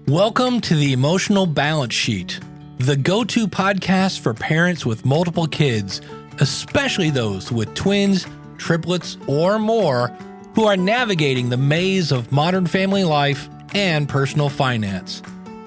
Welcome to the Emotional Balance Sheet, the go-to podcast for parents with multiple kids, especially those with twins, triplets, or more, who are navigating the maze of modern family life and personal finance.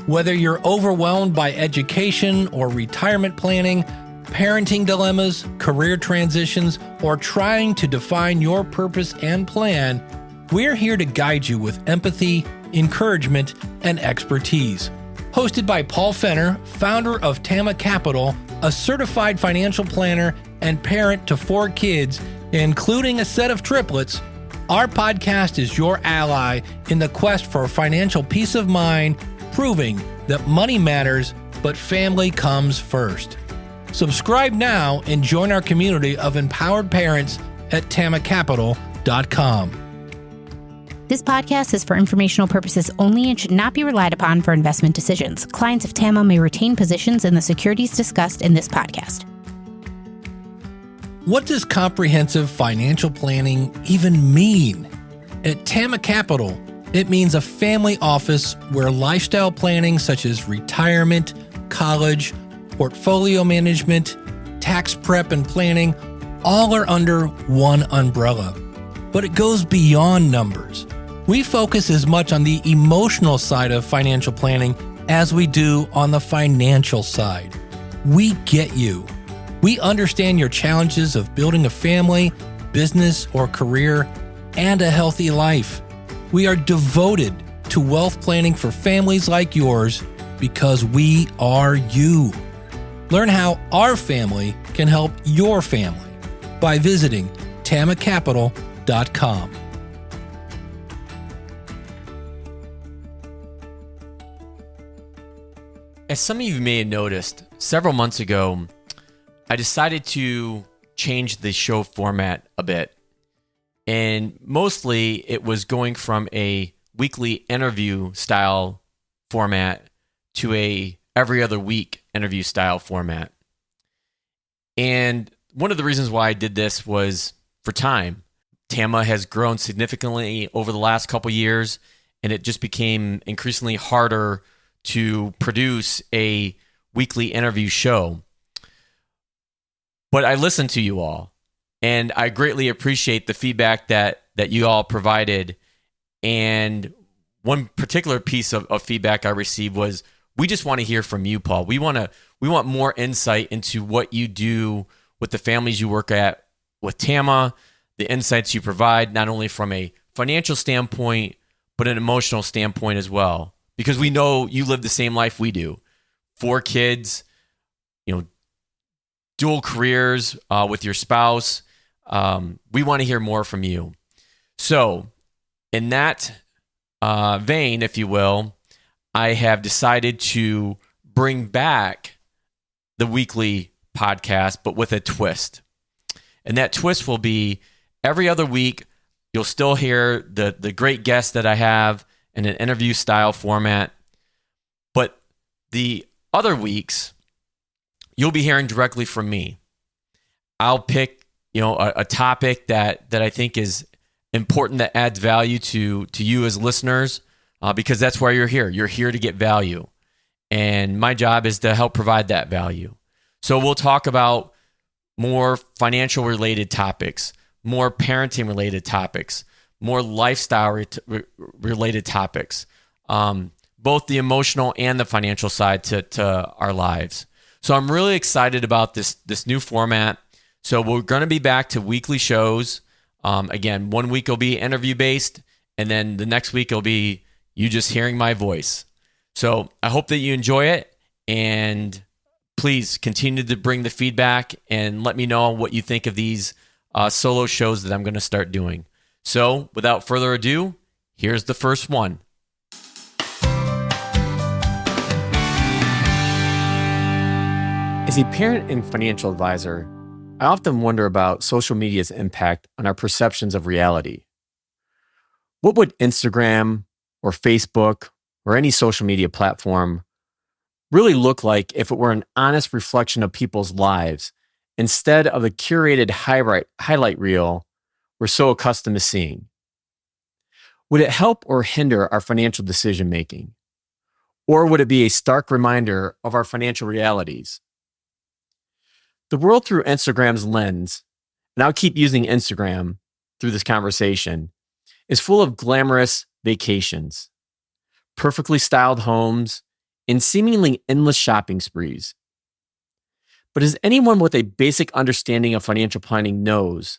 Whether you're overwhelmed by education or retirement planning, parenting dilemmas, career transitions, or trying to define your purpose and plan, we're here to guide you with empathy, encouragement, and expertise. Hosted by Paul Fenner, founder of Tama Capital, a certified financial planner and parent to 4 kids, including a set of triplets, our podcast is your ally in the quest for financial peace of mind, proving that money matters, but family comes first. Subscribe now and join our community of empowered parents at tamacapital.com. This podcast is for informational purposes only and should not be relied upon for investment decisions. Clients of TAMA may retain positions in the securities discussed in this podcast. What does comprehensive financial planning even mean? At Tama Capital, it means a family office where lifestyle planning such as retirement, college, portfolio management, tax prep, and planning all are under one umbrella. But it goes beyond numbers. We focus as much on the emotional side of financial planning as we do on the financial side. We get you. We understand your challenges of building a family, business, or career, and a healthy life. We are devoted to wealth planning for families like yours because we are you. Learn how our family can help your family by visiting tamacapital.com. As some of you may have noticed, several months ago, I decided to change the show format a bit. And mostly it was going from a weekly interview style format to a every other week interview style format. And one of the reasons why I did this was for time. Tama has grown significantly over the last couple years, and it just became increasingly harder to produce a weekly interview show. But I listened to you all, and I greatly appreciate the feedback that you all provided. And one particular piece of feedback I received was, we just want to hear from you, Paul. We want more insight into what you do with the families you work at with Tama, the insights you provide, not only from a financial standpoint, but an emotional standpoint as well. Because we know you live the same life we do. 4 kids, dual careers with your spouse. We want to hear more from you. So in that vein, if you will, I have decided to bring back the weekly podcast, but with a twist. And that twist will be every other week, you'll still hear the great guests that I have in an interview style format. But the other weeks, you'll be hearing directly from me. I'll pick, a topic that I think is important, that adds value to you as listeners, because that's why you're here. You're here to get value. And my job is to help provide that value. So we'll talk about more financial related topics, more parenting related topics, more lifestyle related topics, both the emotional and the financial side to our lives. So I'm really excited about this new format. So we're going to be back to weekly shows. Again, one week will be interview based, and then the next week will be you just hearing my voice. So I hope that you enjoy it, and please continue to bring the feedback and let me know what you think of these solo shows that I'm going to start doing. So without further ado, here's the first one. As a parent and financial advisor, I often wonder about social media's impact on our perceptions of reality. What would Instagram or Facebook or any social media platform really look like if it were an honest reflection of people's lives instead of the curated highlight reel we're so accustomed to seeing? Would it help or hinder our financial decision making? Or would it be a stark reminder of our financial realities? The world through Instagram's lens, and I'll keep using Instagram through this conversation, is full of glamorous vacations, perfectly styled homes, and seemingly endless shopping sprees. But as anyone with a basic understanding of financial planning knows,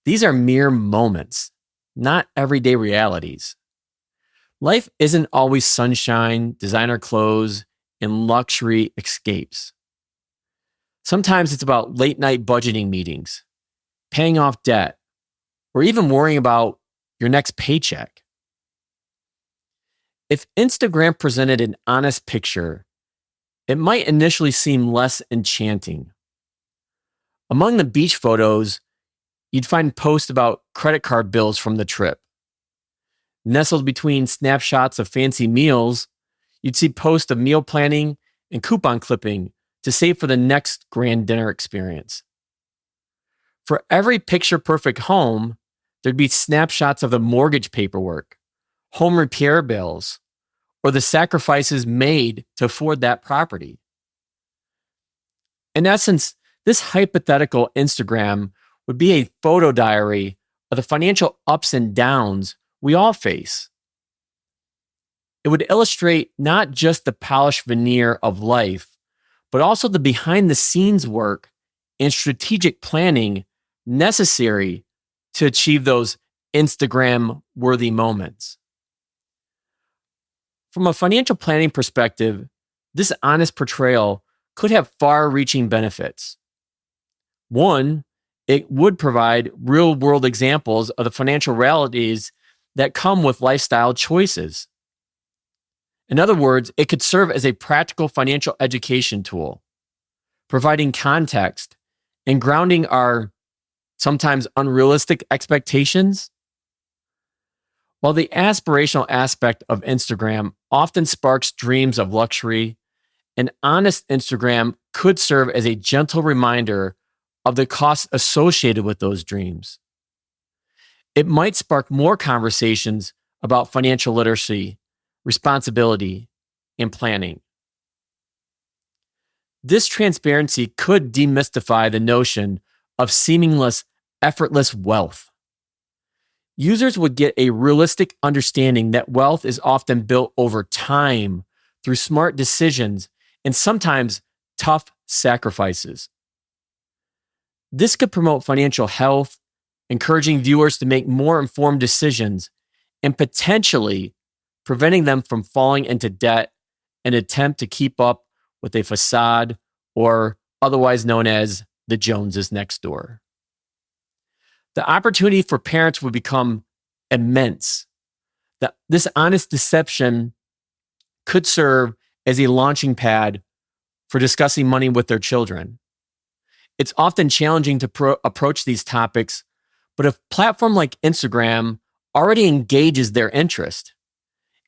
these are mere moments, not everyday realities. Life isn't always sunshine, designer clothes, and luxury escapes. Sometimes it's about late night budgeting meetings, paying off debt, or even worrying about your next paycheck. If Instagram presented an honest picture, it might initially seem less enchanting. Among the beach photos, you'd find posts about credit card bills from the trip. Nestled between snapshots of fancy meals, you'd see posts of meal planning and coupon clipping to save for the next grand dinner experience. For every picture-perfect home, there'd be snapshots of the mortgage paperwork, home repair bills, or the sacrifices made to afford that property. In essence, this hypothetical Instagram would be a photo diary of the financial ups and downs we all face. It would illustrate not just the polished veneer of life, but also the behind-the-scenes work and strategic planning necessary to achieve those Instagram-worthy moments. From a financial planning perspective, this honest portrayal could have far-reaching benefits. One, it would provide real-world examples of the financial realities that come with lifestyle choices. In other words, it could serve as a practical financial education tool, providing context and grounding our sometimes unrealistic expectations. While the aspirational aspect of Instagram often sparks dreams of luxury, an honest Instagram could serve as a gentle reminder of the costs associated with those dreams. It might spark more conversations about financial literacy, responsibility, and planning. This transparency could demystify the notion of seamless, effortless wealth. Users would get a realistic understanding that wealth is often built over time through smart decisions and sometimes tough sacrifices. This could promote financial health, encouraging viewers to make more informed decisions and potentially preventing them from falling into debt in an attempt to keep up with a facade, or otherwise known as the Joneses next door. The opportunity for parents would become immense. This honest deception could serve as a launching pad for discussing money with their children. It's often challenging to approach these topics, but a platform like Instagram already engages their interest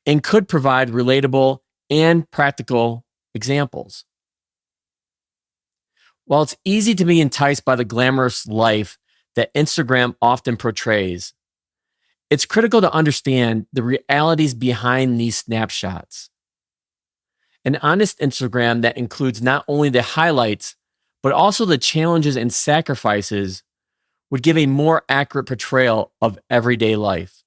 and could provide relatable and practical examples. While it's easy to be enticed by the glamorous life that Instagram often portrays, it's critical to understand the realities behind these snapshots. An honest Instagram that includes not only the highlights, but also the challenges and sacrifices would give a more accurate portrayal of everyday life.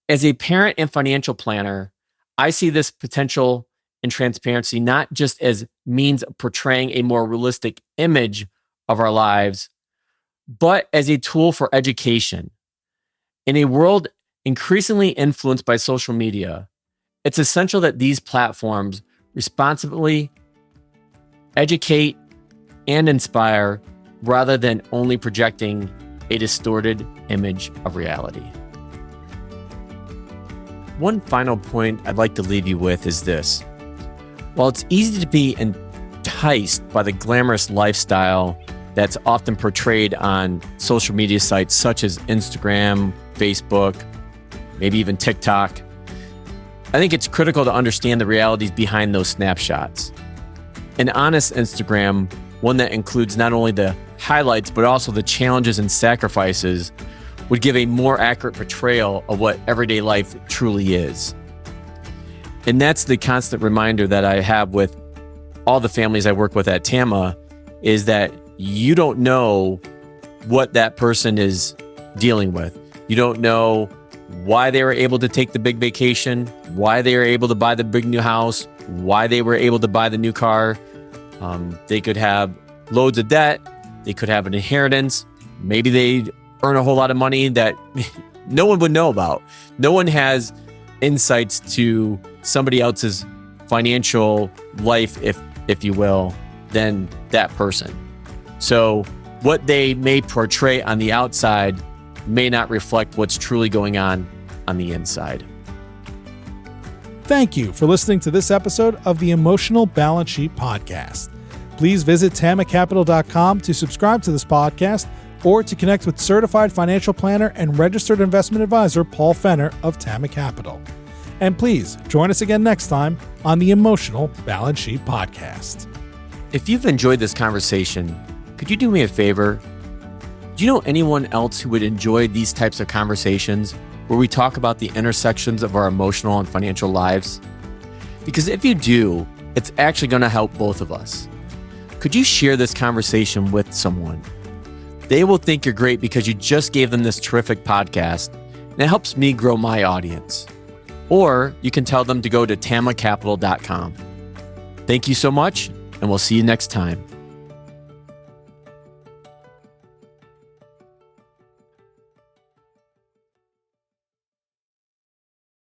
As a parent and financial planner, I see this potential and transparency not just as means of portraying a more realistic image of our lives, but as a tool for education. In a world increasingly influenced by social media, it's essential that these platforms responsibly educate and inspire rather than only projecting a distorted image of reality. One final point I'd like to leave you with is this. While it's easy to be enticed by the glamorous lifestyle that's often portrayed on social media sites such as Instagram, Facebook, maybe even TikTok, I think it's critical to understand the realities behind those snapshots. An honest Instagram, one that includes not only the highlights, but also the challenges and sacrifices, would give a more accurate portrayal of what everyday life truly is. And that's the constant reminder that I have with all the families I work with at TAMA, is that you don't know what that person is dealing with. You don't know why they were able to take the big vacation, why they were able to buy the big new house, why they were able to buy the new car. They could have loads of debt. They could have an inheritance. Maybe they earn a whole lot of money that no one would know about. No one has insights to somebody else's financial life, if you will, than that person. So what they may portray on the outside may not reflect what's truly going on the inside. Thank you for listening to this episode of the Emotional Balance Sheet Podcast. Please visit tamacapital.com to subscribe to this podcast or to connect with certified financial planner and registered investment advisor Paul Fenner of Tama Capital. And please join us again next time on the Emotional Balance Sheet Podcast. If you've enjoyed this conversation, could you do me a favor? Do you know anyone else who would enjoy these types of conversations where we talk about the intersections of our emotional and financial lives? Because if you do, it's actually going to help both of us. Could you share this conversation with someone? They will think you're great because you just gave them this terrific podcast, and it helps me grow my audience. Or you can tell them to go to tamacapital.com. Thank you so much, and we'll see you next time.